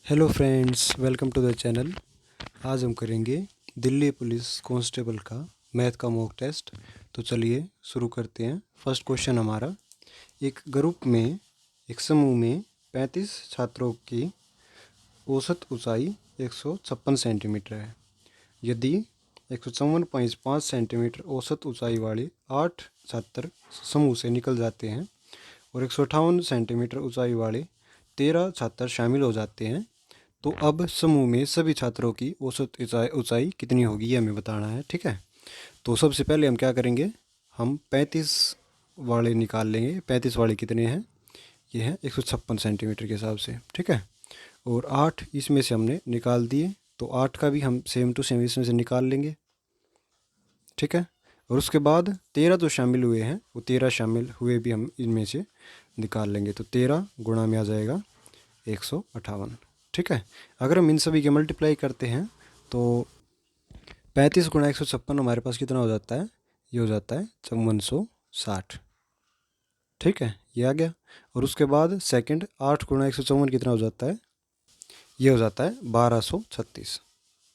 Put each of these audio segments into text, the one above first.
Hello friends, welcome to the channel. आज हम करेंगे दिल्ली पुलिस कांस्टेबल का मैथ का मॉक टेस्ट। तो चलिए शुरू करते हैं। फर्स्ट क्वेश्चन हमारा, एक ग्रुप में एक समूह में 35 छात्रों की औसत ऊंचाई 156 सेंटीमीटर है। यदि 154.5 सेंटीमीटर औसत ऊंचाई वाले 8 छात्र समूह से निकल जाते हैं और 158 सेंटीमीटर ऊंचाई वाले 13 छात्र शामिल हो जाते हैं, तो अब समूह में सभी छात्रों की औसत ऊंचाई कितनी होगी, ये हमें बताना है। ठीक है, तो सबसे पहले हम क्या करेंगे, हम 35 वाले निकाल लेंगे। 35 वाले कितने हैं, ये हैं 156 सेंटीमीटर के हिसाब से। ठीक है, और 8 इसमें से हमने निकाल दिए, तो 8 का भी हम सेम टू सेम इसमें से निकाल लेंगे। ठीक है, और उसके बाद 13 जो शामिल हुए हैं, वो 13 शामिल हुए भी हम इनमें से निकाल लेंगे। तो 13 गुणा में आ जाएगा 158। ठीक है, अगर हम इन सभी के मल्टीप्लाई करते हैं तो 35 गुणा 156 हमारे पास कितना हो जाता है, ये हो जाता है 5460। ठीक है, ये आ गया। और उसके बाद सेकंड 8 गुणा 154 कितना हो जाता है, ये हो जाता है 1236।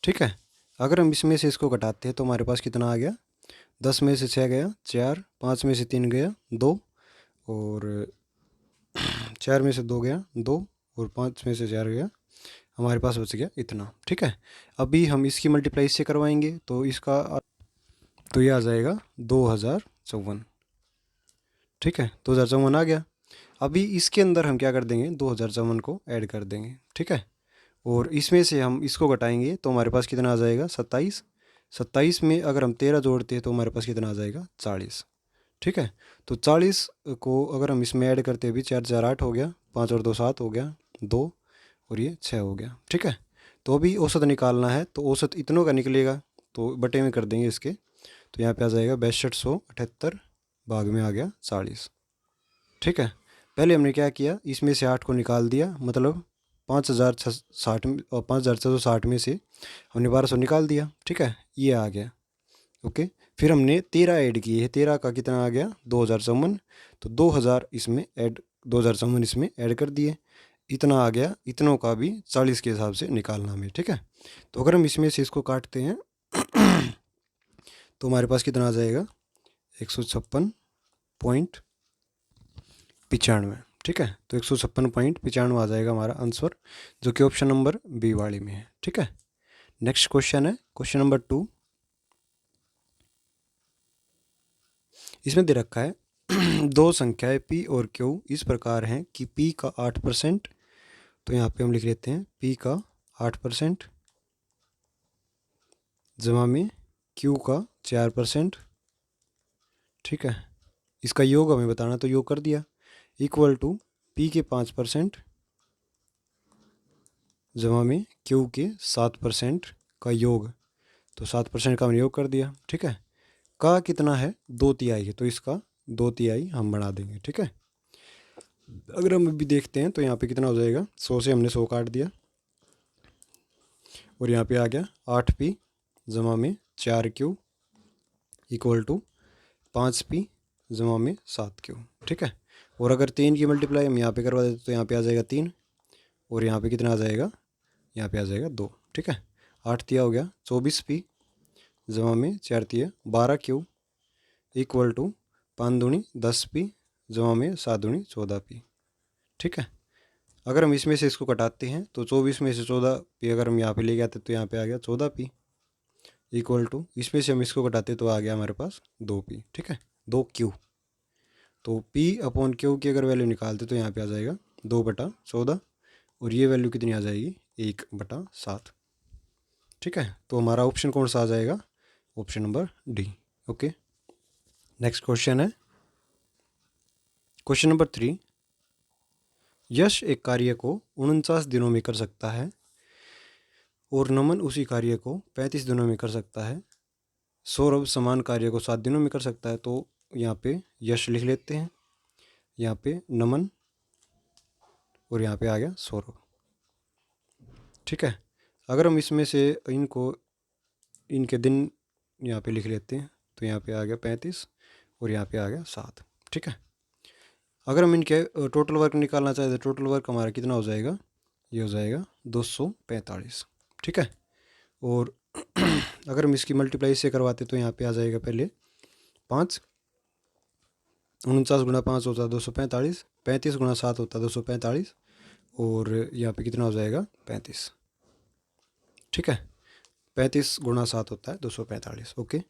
ठीक है, अगर हम इसमें से इसको घटाते हैं तो हमारे पास कितना आ गया, 10 में से 6 गया 4, 5 में से 3 गया 2, और 4 में से 2 गया 2, और 5 में से 4 गया, हमारे पास बच गया इतना। ठीक है, अभी हम इसकी मल्टीप्लाई इससे करवाएंगे तो इसका तो ये आ जाएगा 2054। ठीक है, 2054 आ गया। अभी इसके अंदर हम क्या कर देंगे, 2054 को ऐड कर देंगे। ठीक है, और इसमें से हम इसको घटाएंगे तो हमारे पास कितना आ जाएगा, 27। 27 में अगर हम 13 जोड़ते हैं तो हमारे पास कितना आ जाएगा, 40। ठीक है, तो 40 को अगर हम इसमें ऐड करते हैं, भी 4 4 8 हो गया, 5 और 2 7 हो गया, 2 और ये 6 हो गया। ठीक है, तो अभी औसत निकालना है, तो औसत इतनों का निकलेगा, तो बटे में कर देंगे इसके। तो यहाँ पे आ जाएगा 6278, भाग में आ गया 40। ठीक है, पहले हमने क्या किया, इसमें से 8 को निकाल दिया, मतलब 5660 और 5660 में से हमने 1200 निकाल दिया। ठीक है, ये आ गया। ओके, फिर हमने 13 ऐड किए हैं, 13 का कितना आ गया, 2054। तो 2000 इसमें ऐड, 2054 इसमें ऐड कर दिए, इतना आ गया। इतनों का भी 40 के हिसाब से निकालना हमें। ठीक है, तो अगर हम इसमें से इसको काटते हैं तो हमारे पास कितना आ जाएगा, 156.95। ठीक है, तो 156.95 आ जाएगा हमारा आंसर, जो कि ऑप्शन नंबर बी वाली में है। ठीक है, नेक्स्ट क्वेश्चन है क्वेश्चन नंबर 2। इसमें दे रखा है दो संख्याएं p और q इस प्रकार हैं कि p का 8%, तो यहाँ पे हम लिख लेते हैं p का 8% जमा में q का 4%। ठीक है, इसका योग हमें बताना, तो योग कर दिया, इक्वल टू p के 5% जमा में q के 7% का योग, तो 7% का हमने योग कर दिया। ठीक है, का कितना है, 2/3 है, तो इसका 2/3 हम बढ़ा देंगे। ठीक है, अगर हम अभी देखते हैं तो यहाँ पे कितना हो जाएगा, 100 से हमने 100 काट दिया, और यहाँ पे आ गया 8p जमा में 4q इक्वल टू 5p जमा में 7q। ठीक है, और अगर 3 की मल्टीप्लाई हम यहाँ पे करवा देते तो यहाँ पे आ जाएगा 3, और यहाँ पे कितना आ जाएगा, यहाँ पे आ जाएगा 2। ठीक है, 8 तिया हो गया 24p जमा में 4 तिया 12q इक्वल टू 5 दूनी 10p जमा में 7 दूनी 14p। ठीक है, अगर हम इसमें से इसको कटाते हैं तो 24 में से 14p अगर हम यहाँ पे लेके आते तो यहाँ पे आ गया 14p इक्वल टू, इसमें से हम इसको घटाते तो आ गया हमारे पास 2p। ठीक है, 2q, तो p अपॉन q की अगर वैल्यू निकालते तो यहाँ पे आ जाएगा 2/14, और ये वैल्यू कितनी आ जाएगी, 1/7। ठीक है, तो हमारा ऑप्शन कौन सा आ जाएगा, option number D. Okay, next question है क्वेश्चन नंबर 3। यश एक कार्य को 49 दिनों में कर सकता है और नमन उसी कार्य को 35 दिनों में कर सकता है। सौरभ समान कार्य को 7 दिनों में कर सकता है। तो यहाँ पे यश लिख लेते हैं, यहाँ पे नमन, और यहाँ पे आ गया सौरभ। ठीक है, अगर हम इसमें से इनको इनके दिन यहाँ पे लिख लेते हैं तो यहाँ पे आ गया 35, और यहाँ पे आ गया 7। ठीक है, अगर हम इनके टोटल वर्क निकालना चाहें तो टोटल वर्क हमारा कितना हो जाएगा, ये हो जाएगा 245, ठीक है। और अगर हम इसकी मल्टीप्लाई से करवाते तो यहाँ पे आ जाएगा पहले 5, 49 गुणा 5 होता है 245, 35 गुणा 7 होता है 245, और यहाँ पे कितना हो जाएगा 35, ठीक है। 35 गुणा 7 होता है 245, ओके।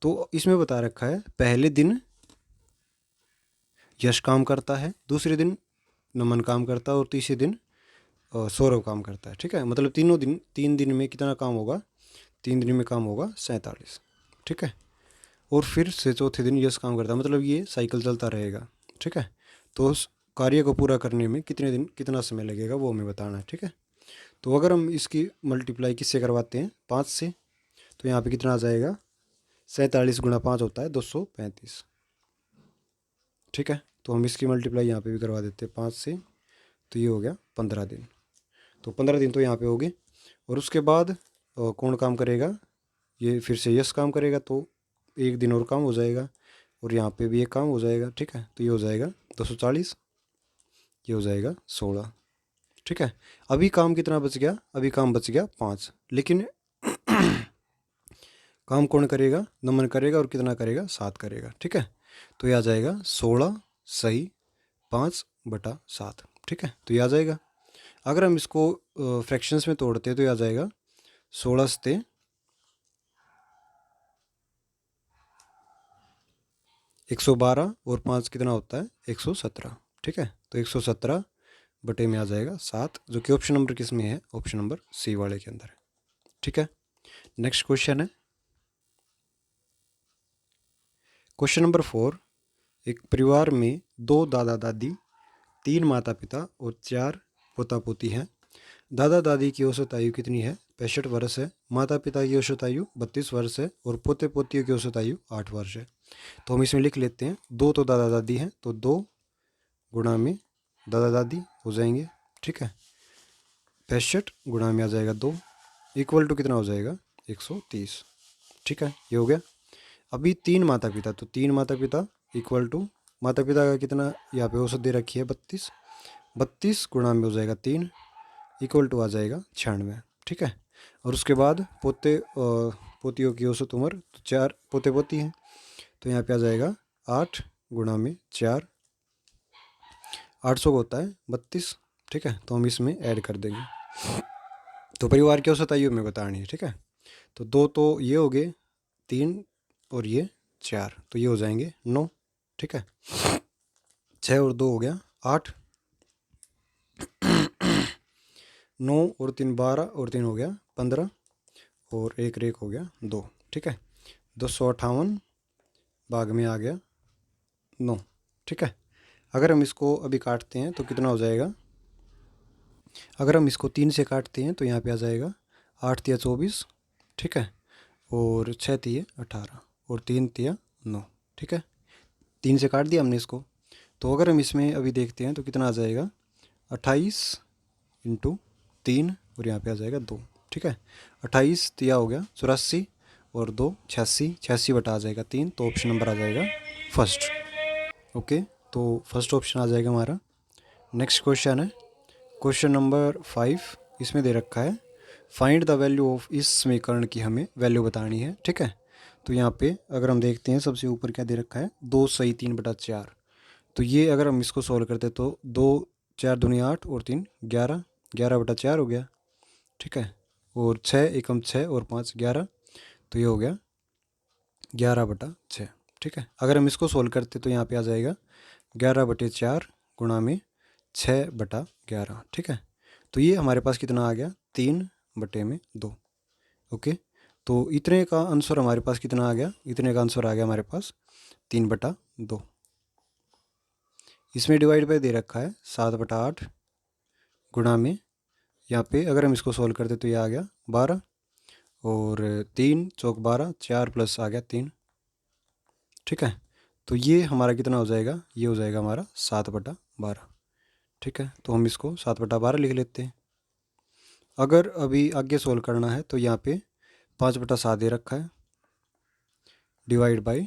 तो इसमें बता रखा है पहले दिन यश काम करता है, दूसरे दिन नमन काम करता है, और तीसरे दिन सौरव काम करता है, ठीक है। मतलब 3 दिन में कितना काम होगा, 3 दिन में काम होगा 47, ठीक है। और फिर से चौथे दिन यश काम करता है, मतलब ये साइकिल चलता रहेगा, ठीक है। तो उस कार्य को पूरा करने में कितना समय लगेगा वो हमें बताना है, ठीक है। तो अगर हम इसकी मल्टीप्लाई किससे करवाते हैं, 5 से, तो यहाँ पे कितना आ जाएगा, 47 गुणा 5 होता है 235, ठीक है। तो हम इसकी मल्टीप्लाई यहाँ पे भी करवा देते हैं 5 से, तो ये हो गया 15 दिन। तो 15 दिन तो यहाँ पे हो गए। और उसके बाद कौन काम करेगा, ये फिर से यश काम करेगा, तो 1 दिन और काम हो जाएगा, और यहाँ पे भी एक काम हो जाएगा, ठीक है। तो ये हो जाएगा 240, ये हो जाएगा 16, ठीक है। अभी काम कितना बच गया, अभी काम बच गया 5, लेकिन काम कौन करेगा, नमन करेगा, और कितना करेगा, 7 करेगा, ठीक है। तो ये आ जाएगा 16 सही 5/7, ठीक है। तो ये आ जाएगा। अगर हम इसको फ्रैक्शंस में तोड़ते हैं तो ये आ जाएगा 16 से 112, और 5 कितना होता है 117, ठीक है। तो 117 बटे में आ जाएगा 7, जो कि ऑप्शन नंबर किस में है, ऑप्शन नंबर सी वाले के अंदर है, ठीक है। नेक्स्ट क्वेश्चन है क्वेश्चन नंबर 4। एक परिवार में 2 दादा दादी, 3 माता पिता और 4 पोता पोती हैं। दादा दादी की औसत आयु कितनी है, 65 वर्ष है। माता पिता की औसत आयु 32 वर्ष है, और पोते पोतियों की औसत आयु 8 वर्ष है। तो हम इसमें लिख लेते हैं, 2 तो दादा दादी हैं, तो 2 गुणा में दादा दादी हो जाएंगे, ठीक है। 65 गुणा में आ जाएगा 2, इक्वल टू कितना हो जाएगा 130, ठीक है। ये हो गया। अभी 3 माता पिता, तो 3 माता पिता इक्वल टू माता पिता का कितना यहाँ पे औसत दे रखी है 32, 32 गुणा में हो जाएगा 3, इक्वल टू आ जाएगा 96, ठीक है। और उसके बाद पोतियों की औसत उम्र, तो 4 पोते पोती हैं, तो यहाँ पे आ जाएगा 8 गुणा में 4, 800 का होता है 32, ठीक है। तो हम इसमें ऐड कर देंगे। तो परिवार की औसत आयु हमें बतानी है, ठीक है। तो 2 तो ये हो गए, 3 और ये 4, तो ये हो जाएंगे 9, ठीक है। 6 और 2 हो गया 8, 9 और 3 12, और 3 हो गया 15, और एक रेक हो गया 2, ठीक है। 258 भाग में आ गया 9, ठीक है। अगर हम इसको अभी काटते हैं तो कितना हो जाएगा, अगर हम इसको 3 से काटते हैं तो यहाँ पे आ जाएगा 8 तिया 24, ठीक है। और 6 तिया 18, और 3 तिया 9, ठीक है। 3 से काट दिया हमने इसको। तो अगर हम इसमें अभी देखते हैं तो कितना आ जाएगा, 28 इंटू 3, और यहाँ पे आ जाएगा 2, ठीक है। 28 तिया हो गया 84, और 2 86, 86 बटा आ जाएगा 3, तो ऑप्शन नंबर आ जाएगा फर्स्ट, ओके। तो फर्स्ट ऑप्शन आ जाएगा हमारा। नेक्स्ट क्वेश्चन है क्वेश्चन नंबर 5। इसमें दे रखा है फाइंड द वैल्यू ऑफ, इस समीकरण की हमें वैल्यू बतानी है, ठीक है। तो यहाँ पे अगर हम देखते हैं सबसे ऊपर क्या दे रखा है, 2 सही 3/4। तो ये अगर हम इसको सॉल्व करते तो 2 4 दूनी 8, और 3 11, 11/4 हो गया, ठीक है। और 6 एकम 6, और 5 11, तो ये हो गया 11/6, ठीक है। अगर हम इसको सोल्व करते तो यहाँ पे आ जाएगा 11/4 गुणा में 6/11, ठीक है। तो ये हमारे पास कितना आ गया, 3/2, ओके। तो इतने का आंसर हमारे पास कितना आ गया, इतने का आंसर आ गया हमारे पास 3/2। इसमें डिवाइड बाय दे रखा है 7/8 गुणा में, यहाँ पे अगर हम इसको सोल्व करते तो ये आ गया 12, और 3 चौक 12, 4 प्लस आ गया 3, ठीक है। तो ये हमारा कितना हो जाएगा, ये हो जाएगा हमारा 7/12, ठीक है। तो हम इसको 7/12 लिख लेते हैं। अगर अभी आगे सोल्व करना है तो यहाँ पे 5/7 दे रखा है, डिवाइड बाय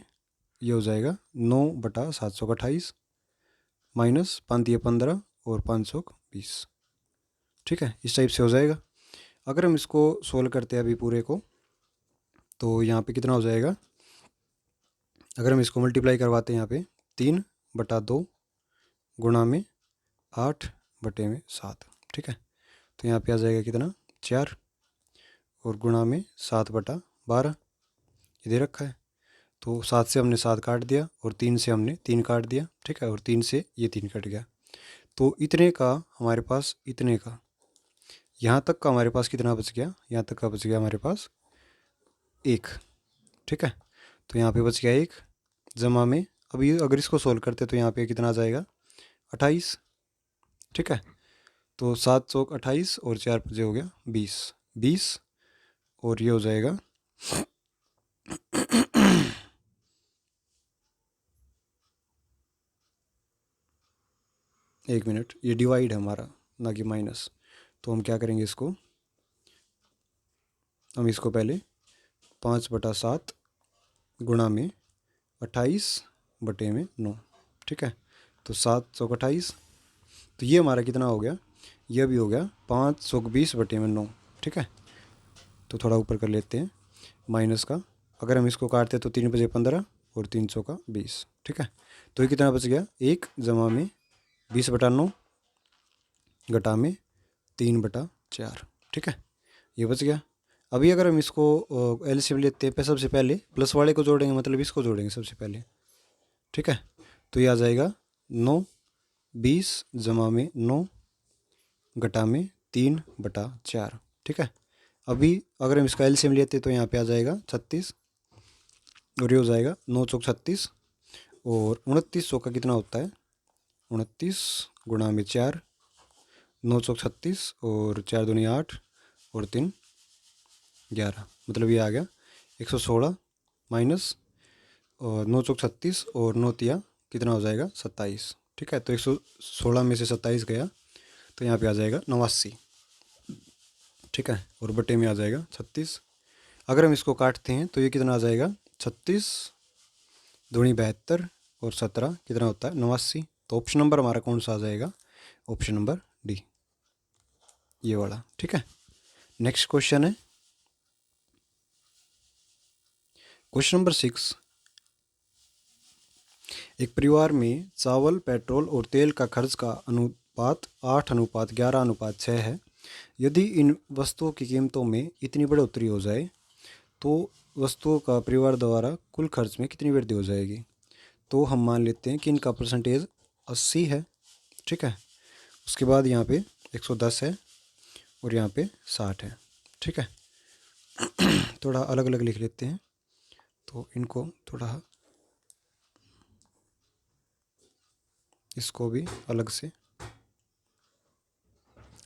ये हो जाएगा 9/728, माइनस 5 15, और 520, ठीक है, इस टाइप से हो जाएगा। अगर हम इसको सोल्व करते हैं अभी पूरे को, तो यहाँ पे कितना हो जाएगा, अगर हम इसको मल्टीप्लाई करवाते हैं यहाँ पे 3/2 गुणा में 8/7, ठीक है। तो यहाँ पे आ जाएगा कितना, 4, और गुणा में 7/12 ये दे रखा है। तो 7 से हमने 7 काट दिया और 3 से हमने 3 काट दिया, ठीक है, और 3 से ये 3 कट गया। तो इतने का हमारे पास, इतने का यहाँ तक का हमारे पास कितना बच गया, यहाँ तक का बच गया हमारे पास 1, ठीक है। तो यहाँ पे बच गया 1, जमा में अभी अगर इसको सोल्व करते तो यहाँ पे कितना आ जाएगा, 28, ठीक है। तो 7 चौक 28 और 4 पचे हो गया 20, और ये हो जाएगा 1 मिनट, ये डिवाइड है हमारा ना कि माइनस। तो हम क्या करेंगे, इसको हम इसको पहले 5/7 गुणा में 28/9, ठीक है। तो 7 चौक 28, तो ये हमारा कितना हो गया, ये भी हो गया 5 चौक 20/9, ठीक है। तो थोड़ा ऊपर कर लेते हैं माइनस का, अगर हम इसको काटते तो 3 बजे 15 और 3 चौका 20, ठीक है। तो ये कितना बच गया, 1 जमा में 20/9 घटा में 3/4, ठीक है, ये बच गया। अभी अगर हम इसको एलसीएम लेते हैं, सबसे पहले प्लस वाले को जोड़ेंगे, मतलब इसको जोड़ेंगे सबसे पहले, ठीक है। तो ये आ जाएगा 9, 20 जमा में 9 घटा में 3/4, ठीक है। अभी अगर हम इसका एलसीएम लेते तो यहाँ पे आ जाएगा 36, और ये हो जाएगा 9 चौक 36, और 29 चौका कितना होता है, 29 गुणा में 4, 9 चौक 36 और 4 दूनी 8 और 3 11, मतलब ये आ गया 116 माइनस, और 9 चौक 36 और 9 तिया कितना हो जाएगा 27, ठीक है। तो 116 में से 27 गया, तो यहाँ पे आ जाएगा 89, ठीक है, और बटे में आ जाएगा 36। अगर हम इसको काटते हैं तो ये कितना आ जाएगा, 36 दूनी 72 और 17 कितना होता है 89। तो ऑप्शन नंबर हमारा कौन सा आ जाएगा, ऑप्शन नंबर डी, ये वाला, ठीक है। नेक्स्ट क्वेश्चन है क्वेश्चन नंबर 6। एक परिवार में चावल, पेट्रोल और तेल का खर्च का अनुपात 8:11:6 है। यदि इन वस्तुओं की कीमतों में इतनी बढ़ोतरी हो जाए तो वस्तुओं का परिवार द्वारा कुल खर्च में कितनी वृद्धि हो जाएगी। तो हम मान लेते हैं कि इनका परसेंटेज 80 है, ठीक है। उसके बाद यहाँ पे 110 है और यहाँ पे 60 है, ठीक है। थोड़ा अलग अलग लिख लेते हैं, तो इनको थोड़ा, इसको भी अलग से।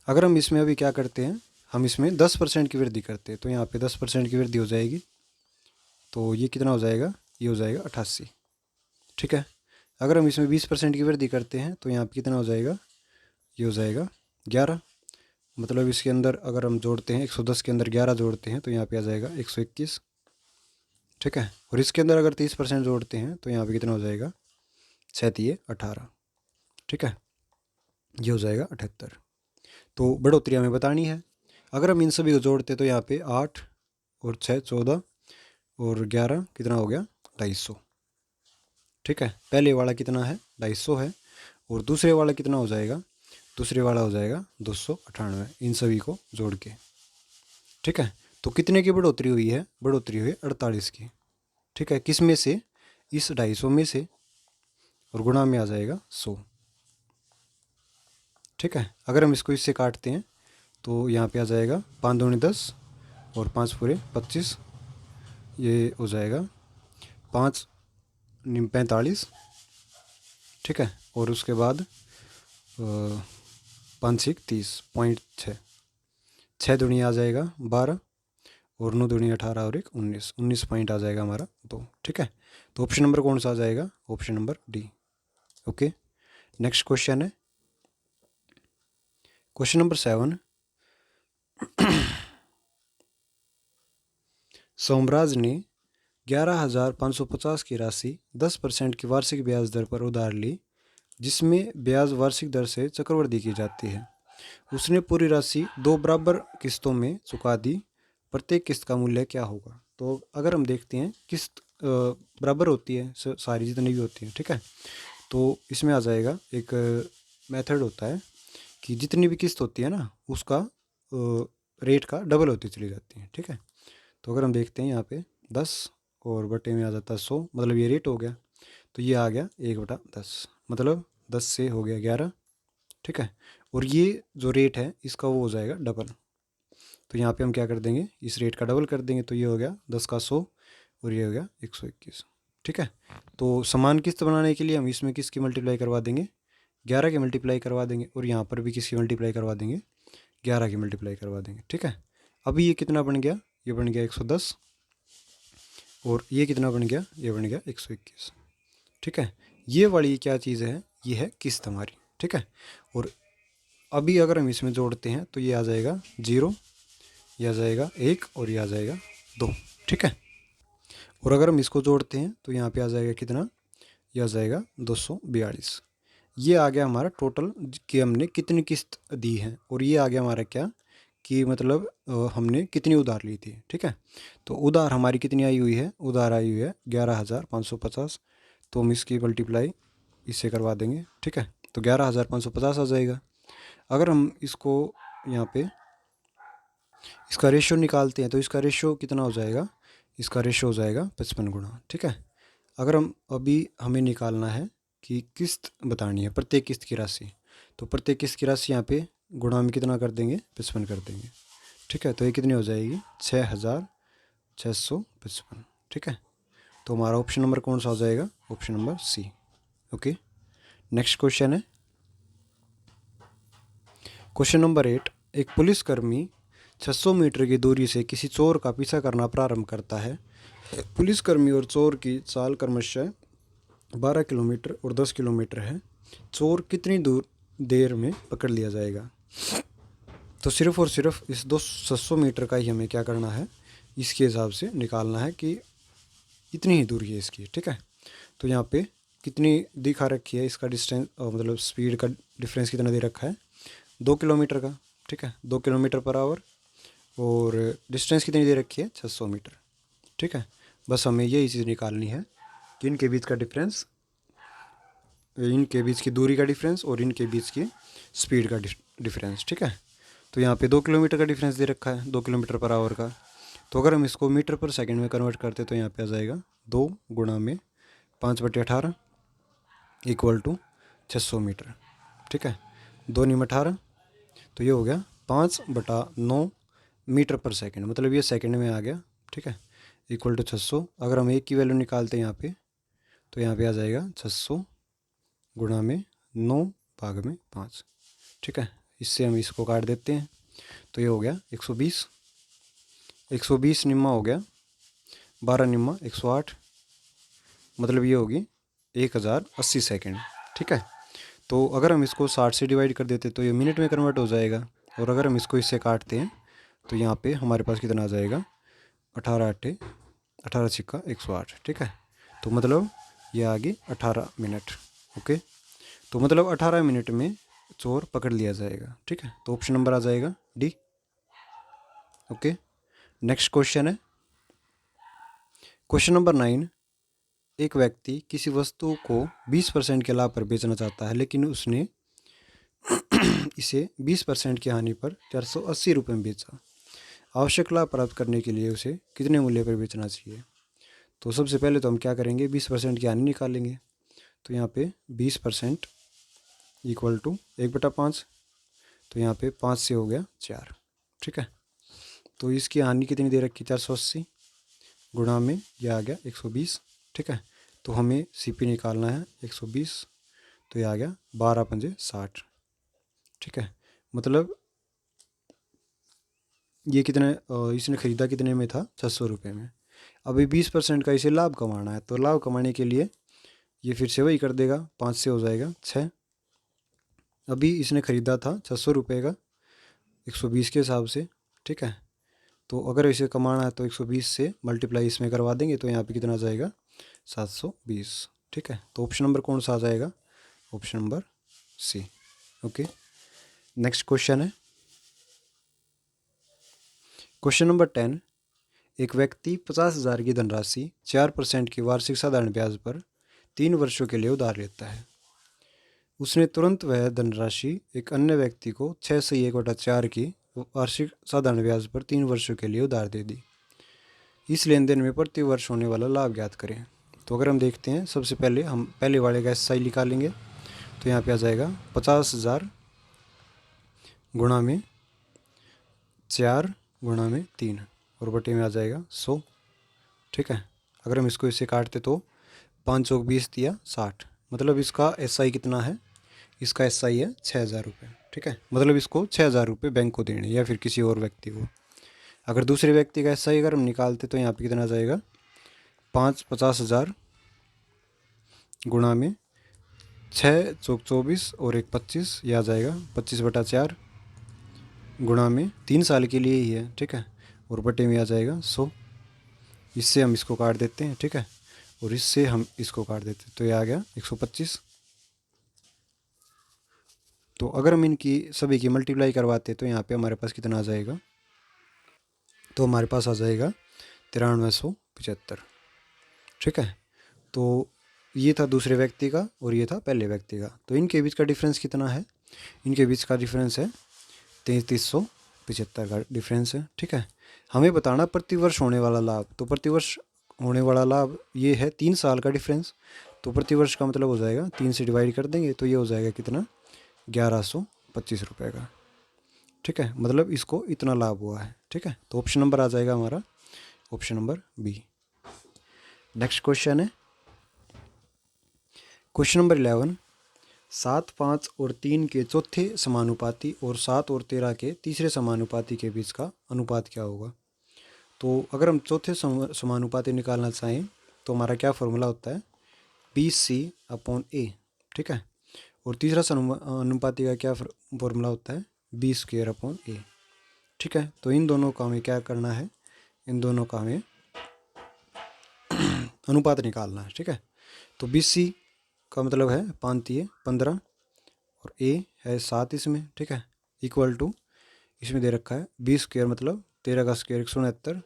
अगर हम इसमें अभी क्या करते हैं, हम इसमें 10% की वृद्धि करते हैं, तो यहाँ पे 10% की वृद्धि हो जाएगी, तो ये कितना हो जाएगा, ये हो जाएगा 88, ठीक है। अगर हम इसमें 20% की वृद्धि करते हैं तो यहाँ पे कितना हो जाएगा, ये हो जाएगा 11, मतलब इसके अंदर अगर हम जोड़ते हैं 110 के अंदर 11 जोड़ते हैं तो यहाँ पे आ जाएगा 121, ठीक है। और इसके अंदर अगर 30% जोड़ते हैं तो यहाँ पे कितना हो जाएगा, 6×3 18, ठीक है, ये हो जाएगा 78। तो बढ़ोतरी हमें बतानी है। अगर हम इन सभी को जोड़ते तो यहाँ पे 8 और 6 14 और 11 कितना हो गया 250, ठीक है। पहले वाला कितना है 250 है, और दूसरे वाला कितना हो जाएगा, दूसरे वाला हो जाएगा 298, इन सभी को जोड़ के, ठीक है। तो कितने की बढ़ोतरी हुई है, बढ़ोतरी हुई 48 की, ठीक है। किस में से, इस 250 में से, और गुणा में आ जाएगा 100, ठीक है। अगर हम इसको इससे काटते हैं तो यहाँ पे आ जाएगा 5 दूनी 10 और 5 पूरे 25, ये हो जाएगा 5 45, ठीक है। और उसके बाद 5 30.6, 6 दूनी आ जाएगा 12 और 9 दूनी 18 और 1 19 पॉइंट आ जाएगा हमारा 2, ठीक है। तो ऑप्शन नंबर कौन सा आ जाएगा, option number D, okay. Next question है क्वेश्चन नंबर 7। सोमराज ने 11,550 की राशि 10% की वार्षिक ब्याज दर पर उधार ली, जिसमें ब्याज वार्षिक दर से चक्रवृद्धि की जाती है। उसने पूरी राशि 2 बराबर किस्तों में चुका दी, प्रत्येक किस्त का मूल्य क्या होगा। तो अगर हम देखते हैं किस्त बराबर होती है सारी जितनी भी होती हैं, ठीक है। तो इसमें आ जाएगा एक मेथड होता है कि जितनी भी किस्त होती है ना उसका रेट का डबल होती चली जाती है, ठीक है। तो अगर हम देखते हैं यहाँ पे 10 और बटे में आ जाता है 100, मतलब ये रेट हो गया। तो ये आ गया 1/10, मतलब 10 से हो गया 11, ठीक है। और ये जो रेट है इसका वो हो जाएगा डबल। तो यहाँ पे हम क्या कर देंगे, इस रेट का डबल कर देंगे। तो ये हो गया 10 का 100 और ये हो गया 121, ठीक है। तो समान किस्त बनाने के लिए हम इसमें किसकी मल्टीप्लाई करवा देंगे, 11 की मल्टीप्लाई करवा देंगे, और यहाँ पर भी किसकी मल्टीप्लाई करवा देंगे, 11 की मल्टीप्लाई करवा देंगे, ठीक है। अभी ये कितना बन गया, ये बन गया 110, और ये कितना बन गया, ये बन गया 121, ठीक है। ये वाली क्या चीज़ है, ये है किस्त हमारी, ठीक है। और अभी अगर हम इसमें जोड़ते हैं तो ये आ जाएगा 0, ये आ जाएगा 1 और ये आ जाएगा 2, ठीक है। और अगर हम इसको जोड़ते हैं तो यहाँ पे आ जाएगा कितना, ये आ जाएगा 242। ये आ गया हमारा टोटल कि हमने कितनी किस्त दी है, और ये आ गया हमारा क्या कि मतलब हमने कितनी उधार ली थी, ठीक है। तो उधार हमारी कितनी आई हुई है, उधार आई हुई है 11,550। तो हम इसकी मल्टीप्लाई इससे करवा देंगे, ठीक है। तो 11,550 आ जाएगा। अगर हम इसको यहाँ पे इसका रेशो निकालते हैं तो इसका रेशो कितना हो जाएगा, इसका रेशो हो जाएगा 55 गुना, ठीक है। अगर हम अभी हमें निकालना है कि किस्त बतानी है, प्रत्येक किस्त की राशि, तो प्रत्येक किस्त की राशि यहाँ पे गुणा में कितना कर देंगे, 55 कर देंगे, ठीक है। तो ये कितनी हो जाएगी, 6,655, ठीक है। तो हमारा ऑप्शन नंबर कौन सा हो जाएगा, option number C. Okay, next question है क्वेश्चन नंबर 8। एक पुलिसकर्मी 600 मीटर की दूरी से किसी चोर का पीछा करना प्रारंभ करता है। पुलिसकर्मी और चोर की चाल क्रमशः 12 किलोमीटर और 10 किलोमीटर है। चोर कितनी दूर देर में पकड़ लिया जाएगा। तो सिर्फ और सिर्फ इस 600 मीटर का ही हमें क्या करना है, इसके हिसाब से निकालना है कि इतनी ही दूरी है इसकी, ठीक है। तो यहाँ पे कितनी दिखा रखी है, इसका डिस्टेंस मतलब स्पीड का डिफरेंस कितना दे रखा है, 2 किलोमीटर का, ठीक है, 2 किलोमीटर पर आवर। और डिस्टेंस कितनी दे रखी है, 600 मीटर, ठीक है। बस हमें यही चीज़ निकालनी है कि इनके बीच का डिफरेंस, इनके बीच की दूरी का डिफरेंस और इनके बीच की स्पीड का डिफरेंस, ठीक है। तो यहाँ पे 2 किलोमीटर का डिफरेंस दे रखा है, 2 किलोमीटर पर आवर का। तो अगर हम इसको मीटर पर सेकंड में कन्वर्ट करते तो यहाँ पे आ जाएगा 2 गुणा में 5/18 इक्वल टू 600 मीटर, ठीक है। 2 नीम 18, तो ये हो गया 5/9 मीटर पर सेकंड, मतलब ये सेकंड में आ गया, ठीक है, इक्वल टू 600। अगर हम एक की वैल्यू निकालते हैं यहाँ पे, तो यहाँ पे आ जाएगा 600 गुणा में 9 भाग में 5, ठीक है। इससे हम इसको काट देते हैं तो ये हो गया 120, 120 निम्मा हो गया 12 निम्मा 108, मतलब ये होगी 1080 सेकेंड, ठीक है। तो अगर हम इसको 60 से डिवाइड कर देते तो ये मिनट में कन्वर्ट हो जाएगा। और अगर हम इसको इससे काटते हैं तो यहाँ पे हमारे पास कितना आ जाएगा, 18×8 ठीक है। तो मतलब ये आ गई 18 मिनट। ओके, तो मतलब 18 मिनट में चोर पकड़ लिया जाएगा, ठीक है। तो ऑप्शन नंबर आ जाएगा डी। ओके, नेक्स्ट क्वेश्चन है क्वेश्चन नंबर 9। एक व्यक्ति किसी वस्तु को 20% के लाभ पर बेचना चाहता है, लेकिन उसने इसे 20% की हानि पर 480 रुपये में बेचा। आवश्यक लाभ प्राप्त करने के लिए उसे कितने मूल्य पर बेचना चाहिए। तो सबसे पहले तो हम क्या करेंगे, 20% की हानि निकालेंगे। तो यहाँ पे 20% इक्वल टू 1/5, तो यहाँ पे 5 से हो गया 4, ठीक है। तो इसकी हानि कितनी दे रखी, 480 गुणा में यह आ गया 120, ठीक है। तो हमें सीपी निकालना है 120, तो यह आ गया 12×5 = 60, ठीक है। मतलब ये कितने इसने ख़रीदा कितने में था, 600 रुपये में। अभी 20% का इसे लाभ कमाना है, तो लाभ कमाने के लिए ये फिर से वही कर देगा, 5 से हो जाएगा 6। अभी इसने ख़रीदा था 600 रुपये का 120 के हिसाब से, ठीक है। तो अगर इसे कमाना है तो 120 से मल्टीप्लाई इसमें करवा देंगे, तो यहाँ पे कितना आ जाएगा, 720, ठीक है। तो ऑप्शन नंबर कौन सा आ जाएगा, option number C. Okay, next question है क्वेश्चन नंबर 10। एक व्यक्ति 50,000 की धनराशि 4% की वार्षिक साधारण ब्याज पर 3 वर्षों के लिए उधार लेता है। उसने तुरंत वह धनराशि एक अन्य व्यक्ति को 6/1/4 की वार्षिक साधारण ब्याज पर 3 वर्षों के लिए उधार दे दी। इस लेन देन में प्रति वर्ष होने वाला लाभ ज्ञात करें। तो अगर हम देखते हैं, सबसे पहले हम पहले वाले का एसआई निकालेंगे। तो यहाँ पे आ जाएगा 50,000 गुणा में 4 गुणा में 3 और बटे में आ जाएगा 100। ठीक है, अगर हम इसको इससे काटते तो 5 चौक 20 दिया 60, मतलब इसका एसआई कितना है, इसका एसआई है 6,000 रुपये। ठीक है, मतलब इसको 6,000 रुपये बैंक को देने या फिर किसी और व्यक्ति को। अगर दूसरे व्यक्ति का एसआई अगर हम निकालते तो यहाँ पे कितना आ जाएगा, 50,000 गुणा में 6 चौक 24 और 1 25, यह आ जाएगा 25/4 गुणा में 3 साल के लिए ही है। ठीक है, और बटे में आ जाएगा 100। इससे हम इसको काट देते हैं। ठीक है, और इससे हम इसको काट देते हैं तो ये आ गया 125। तो अगर हम इनकी सभी की मल्टीप्लाई करवाते तो यहाँ पे हमारे पास कितना आ जाएगा, तो हमारे पास आ जाएगा 9375। ठीक है, तो ये था दूसरे व्यक्ति का और ये था पहले व्यक्ति का। तो इनके बीच का डिफरेंस कितना है, इनके बीच का डिफरेंस है 3375 का डिफरेंस है। ठीक है, हमें बताना प्रतिवर्ष होने वाला लाभ। तो प्रतिवर्ष होने वाला लाभ ये है 3 साल का डिफरेंस। तो प्रतिवर्ष का मतलब हो जाएगा 3 से डिवाइड कर देंगे तो ये हो जाएगा कितना, 1125 रुपये का। ठीक है, मतलब इसको इतना लाभ हुआ है। ठीक है, तो ऑप्शन नंबर आ जाएगा हमारा option number B. Next question है क्वेश्चन नंबर 11। 7, 5 और 3 के चौथे समानुपाती और 7 और 13 के तीसरे समानुपाती के बीच का अनुपात क्या होगा। तो अगर हम चौथे समानुपाती निकालना चाहें तो हमारा क्या फॉर्मूला होता है, BC/A। ठीक है, और तीसरा अनुपाती का क्या फॉर्मूला होता है, B²/A। ठीक है, तो इन दोनों का हमें क्या करना है, इन दोनों का हमें अनुपात निकालना है। ठीक है, तो BC का मतलब है 5×3 15 और A है 7 इसमें। ठीक है, इक्वल टू इसमें दे रखा है B² मतलब 13 का स्क्वायर 169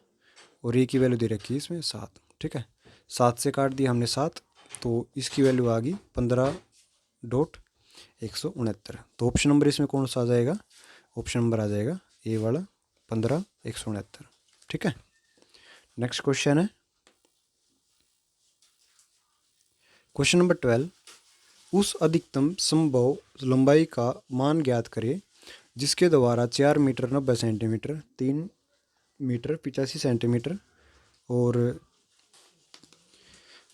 और A की वैल्यू दे रखी है इसमें 7। ठीक है, 7 से काट दिया हमने 7 तो इसकी वैल्यू आ गई 15.169। तो ऑप्शन नंबर इसमें कौन सा आ जाएगा, ऑप्शन नंबर आ जाएगा ए वाला 15.169। ठीक है, नेक्स्ट क्वेश्चन है क्वेश्चन नंबर 12। उस अधिकतम संभव लंबाई का मान ज्ञात करें जिसके द्वारा 4 मीटर 90 सेंटीमीटर, 3 मीटर 85 सेंटीमीटर और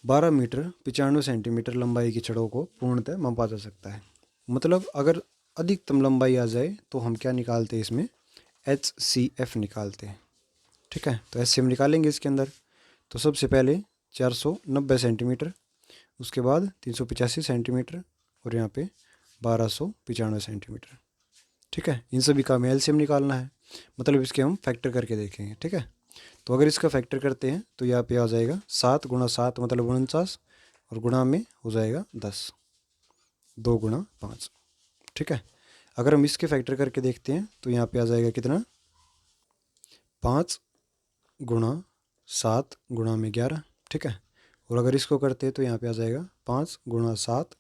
12 मीटर 95 सेंटीमीटर लंबाई की छड़ों को पूर्णतः मापा जा सकता है। मतलब अगर अधिकतम लंबाई आ जाए तो हम क्या निकालते हैं इसमें, HCF निकालते हैं। ठीक है, तो HCF निकालेंगे इसके अंदर। तो सबसे पहले 490 सेंटीमीटर, उसके बाद 385 सेंटीमीटर और यहाँ पे 1295 सेंटीमीटर। ठीक है, इन सभी का हमें एलसीएम निकालना है, मतलब इसके हम फैक्टर करके देखेंगे। ठीक है, तो अगर इसका फैक्टर करते हैं तो यहाँ पे आ जाएगा 7 × 7 मतलब 49 और गुणा में हो जाएगा 10, 2 × 5। ठीक है, अगर हम इसके फैक्टर करके देखते हैं तो यहाँ पे आ जाएगा कितना, 5 × 7 गुणा में 11। ठीक है, और अगर इसको करते हैं तो यहाँ पे आ जाएगा 5 × 7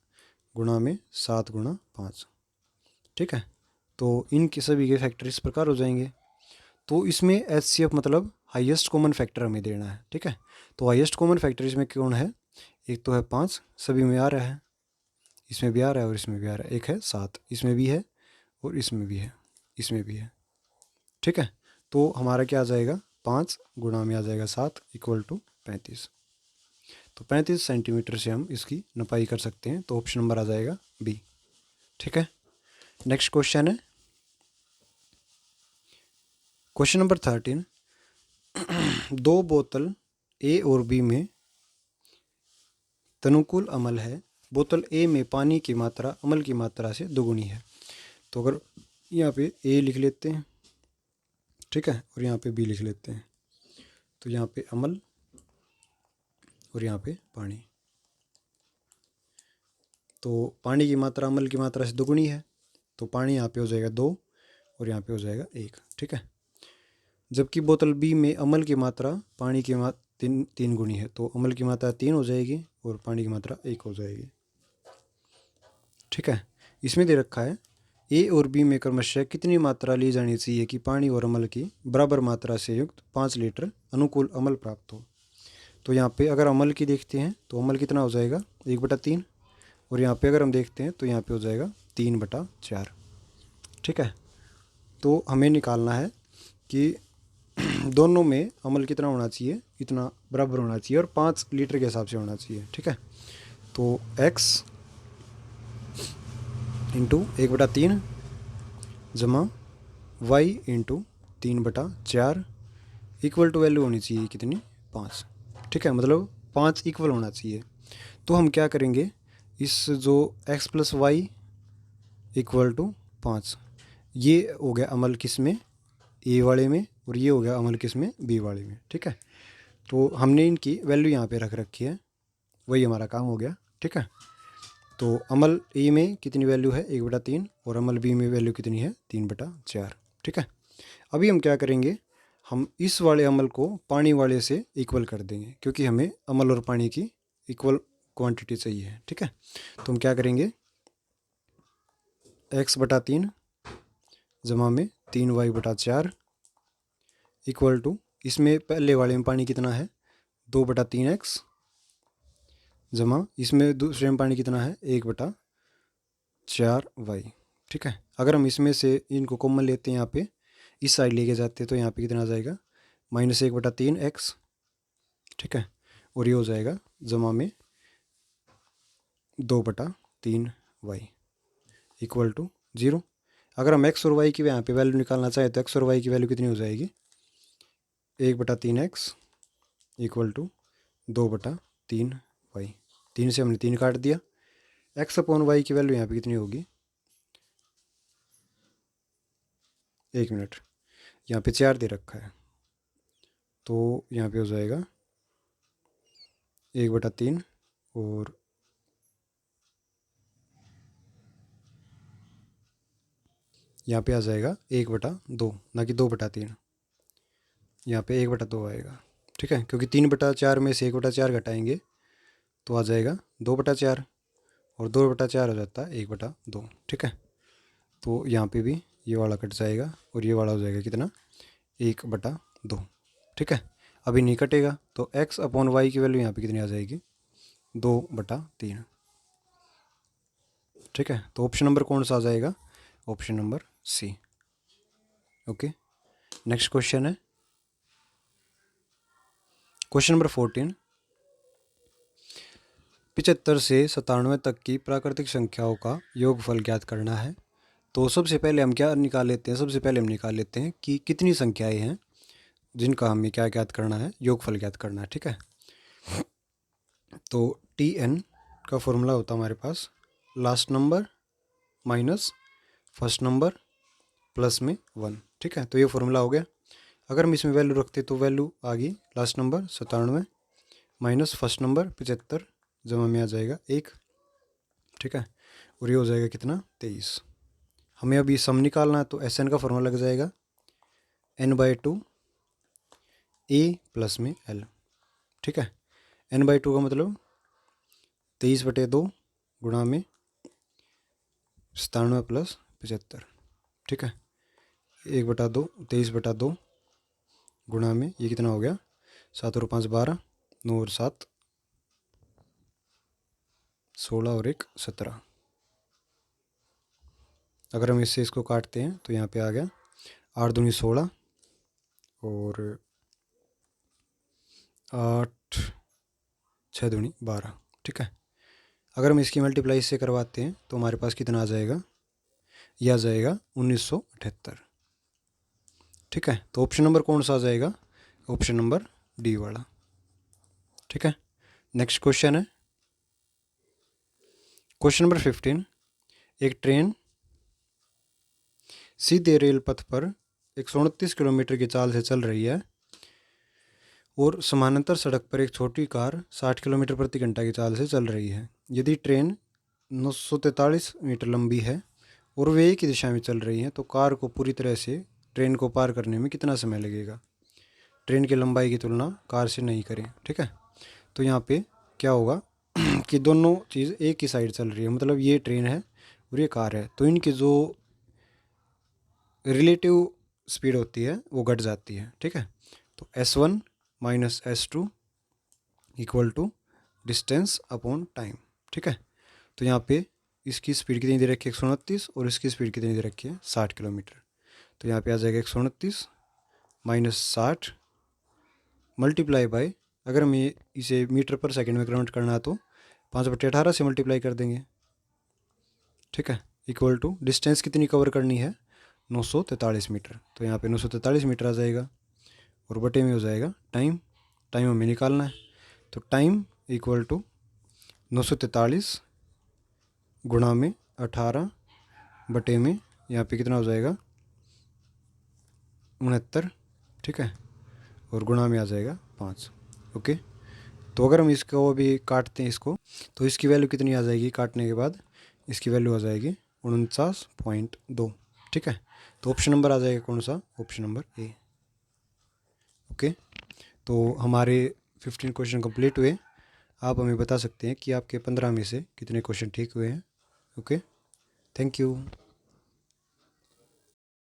गुणा में 7 × 5। ठीक है, तो इनके सभी के फैक्टर इस प्रकार हो जाएंगे। तो इसमें HCF मतलब हाईएस्ट कॉमन फैक्टर हमें देना है। ठीक है, तो हाईएस्ट कॉमन फैक्टर इसमें कौन है, एक तो है 5, सभी में आ रहा है, इसमें भी आ रहा है और इसमें भी आ रहा है। एक है 7, इसमें भी है और इसमें भी है, इसमें भी है। ठीक है, तो हमारा क्या आ जाएगा, 5 गुणा में आ जाएगा 7 इक्वल टू 35। तो 35 सेंटीमीटर से हम इसकी नपाई कर सकते हैं। तो ऑप्शन नंबर आ जाएगा बी। ठीक है, नेक्स्ट क्वेश्चन है क्वेश्चन नंबर 13। 2 बोतल ए और बी में तनुकूल अम्ल है। बोतल ए में पानी की मात्रा अम्ल की मात्रा से दोगुनी है। तो अगर यहाँ पे ए लिख लेते हैं, ठीक है, और यहाँ पे बी लिख लेते हैं, तो यहाँ पे अम्ल और यहाँ पे पानी। तो पानी की मात्रा अम्ल की मात्रा से दोगुनी है तो पानी यहाँ पे हो जाएगा 2 और यहाँ पे हो जाएगा 1, ठीक है। जबकि बोतल बी में अम्ल की मात्रा पानी की मात्रा 3 गुनी है, तो अम्ल की मात्रा 3 हो जाएगी और पानी की मात्रा 1 हो जाएगी, ठीक है। इसमें दे रखा है ए और बी में क्रमशः कितनी मात्रा ली जानी चाहिए कि पानी और अम्ल की बराबर मात्रा से युक्त 5 लीटर अनुकूल अम्ल प्राप्त हो। तो यहाँ पे अगर अम्ल की देखते हैं तो अम्ल कितना हो जाएगा 1/3, और यहाँ पे अगर हम देखते हैं तो यहाँ पे हो जाएगा 3/4, ठीक है। तो हमें निकालना है कि दोनों में अम्ल कितना होना चाहिए, इतना बराबर होना चाहिए और 5 लीटर के हिसाब से होना चाहिए, ठीक है। तो x इंटू 1/3 जमा y into 3/4 equal to value होनी चाहिए कितनी 5, ठीक है। मतलब 5 इक्वल होना चाहिए। तो हम क्या करेंगे, इस जो x plus Y equal to 5, ये हो गया अम्ल किस में ए वाले में, और ये हो गया अम्ल किस में बी वाले में, ठीक है। तो हमने इनकी वैल्यू यहाँ पे रख रखी है, वही हमारा काम हो गया, ठीक है। तो अम्ल ए में कितनी वैल्यू है 1/3 और अम्ल बी में वैल्यू कितनी है 3/4, ठीक है। अभी हम क्या करेंगे, हम इस वाले अम्ल को पानी वाले से इक्वल कर देंगे, क्योंकि हमें अम्ल और पानी की इक्वल क्वांटिटी चाहिए, ठीक है। तो हम क्या करेंगे, x/3 जमा में 3y/4 इक्वल टू, इसमें पहले वाले में पानी कितना है 2/3x जमा इसमें दूसरे में पानी कितना है 1/4y, ठीक है। अगर हम इसमें से इनको कॉमन लेते हैं, यहाँ पे इस साइड लेके जाते हैं तो यहाँ पे कितना आ जाएगा -1/3x, ठीक है। और ये हो जाएगा जमा में 2/3y इक्वल टू 0। अगर हम x और y की यहाँ पे वैल्यू निकालना चाहें तो x और y की वैल्यू कितनी हो जाएगी 1/3x इक्वल टू 2/3y। 3 से हमने 3 काट दिया। x/y की वैल्यू यहाँ पे कितनी होगी, 1 मिनट, यहाँ पे 4 दे रखा है, तो यहाँ पे हो जाएगा 1/3 और यहाँ पे आ जाएगा 1/2, ना कि 2/3, यहाँ पे 1/2 आएगा, ठीक है। क्योंकि 3/4 में से 1/4 घटाएंगे तो आ जाएगा 2/4 और 2/4 हो जाता है 1/2, ठीक है। तो यहाँ पे भी ये वाला कट जाएगा और ये वाला हो जाएगा कितना 1/2, ठीक है। अभी नहीं कटेगा तो x/y की वैल्यू यहाँ पे कितनी आ जाएगी 2/3, ठीक है। तो ऑप्शन नंबर कौन सा आ जाएगा, option number C, okay. Next question है क्वेश्चन नंबर 14, 75 से 97 तक की प्राकृतिक संख्याओं का योगफल ज्ञात करना है। तो सबसे पहले हम क्या निकाल लेते हैं, सबसे पहले हम निकाल लेते हैं कि कितनी संख्याएं हैं जिनका हमें क्या ज्ञात करना है, योगफल ज्ञात करना है, ठीक है। तो TN का फॉर्मूला होता है हमारे पास last number minus first number plus में 1, ठीक है। तो ये फॉर्मूला हो गया। अगर हम इसमें वैल्यू रखते तो वैल्यू आ गई last number 97 minus first number 75 जमा में आ जाएगा 1, ठीक है। और ये हो जाएगा कितना 23। हमें अभी सम निकालना है तो SN का फॉर्मूला लग जाएगा n/2 A प्लस में L, ठीक है। n/2 का मतलब 23/2 गुणा में 97 प्लस 75, ठीक है। 1/2 23/2 गुणा में ये कितना हो गया 7 और 5 12, 9 और 7 16 और 1 17। अगर हम इससे इसको काटते हैं तो यहाँ पे आ गया 8 दूनी 16 और 8 6 दूनी 12, ठीक है। अगर हम इसकी मल्टीप्लाई इससे करवाते हैं तो हमारे पास कितना आ जाएगा, यह आ जाएगा 1978, ठीक है। तो ऑप्शन नंबर कौन सा आ जाएगा, ऑप्शन नंबर डी वाला, ठीक है। नेक्स्ट क्वेश्चन है क्वेश्चन नंबर 15, एक ट्रेन सीधे रेल पथ पर 129 किलोमीटर की चाल से चल रही है और समानांतर सड़क पर एक छोटी कार 60 किलोमीटर प्रति घंटा की चाल से चल रही है। यदि ट्रेन 943 मीटर लंबी है और वे एक ही दिशा में चल रही हैं, तो कार को पूरी तरह से ट्रेन को पार करने में कितना समय लगेगा। ट्रेन की लंबाई की तुलना कार से नहीं करें, ठीक है। तो यहाँ पे क्या होगा कि दोनों चीज़ एक ही साइड चल रही है, मतलब ये ट्रेन है और ये कार है, तो इनकी जो रिलेटिव स्पीड होती है वो घट जाती है, ठीक है। तो S1 minus S2 equal to distance upon time, ठीक है। तो यहाँ पे इसकी स्पीड कितनी दे रखी है 129 और इसकी स्पीड कितनी दे रखी है 60 किलोमीटर। तो यहाँ पे आ जाएगा 129 माइनस 60 मल्टीप्लाई बाय, अगर हमें इसे मीटर पर सेकंड में कन्वर्ट करना है तो 5/18 से मल्टीप्लाई कर देंगे, ठीक है। इक्वल टू डिस्टेंस कितनी कवर करनी है 943 मीटर, तो यहाँ पे 943 मीटर आ जाएगा और बटे में हो जाएगा टाइम, टाइम हमें निकालना है। तो टाइम इक्वल टू 943 गुणा में 18 बटे में यहाँ पे कितना हो जाएगा 69, ठीक है, और गुणा में आ जाएगा 5। ओके, तो अगर हम इसको अभी काटते हैं इसको, तो इसकी वैल्यू कितनी आ जाएगी काटने के बाद, इसकी वैल्यू आ जाएगी 49.2, ठीक है। तो ऑप्शन नंबर आ जाएगा कौन सा, ऑप्शन नंबर ए। ओके, तो हमारे 15 क्वेश्चन कंप्लीट हुए। आप हमें बता सकते हैं कि आपके 15 में से कितने क्वेश्चन ठीक हुए हैं। Okay, thank you.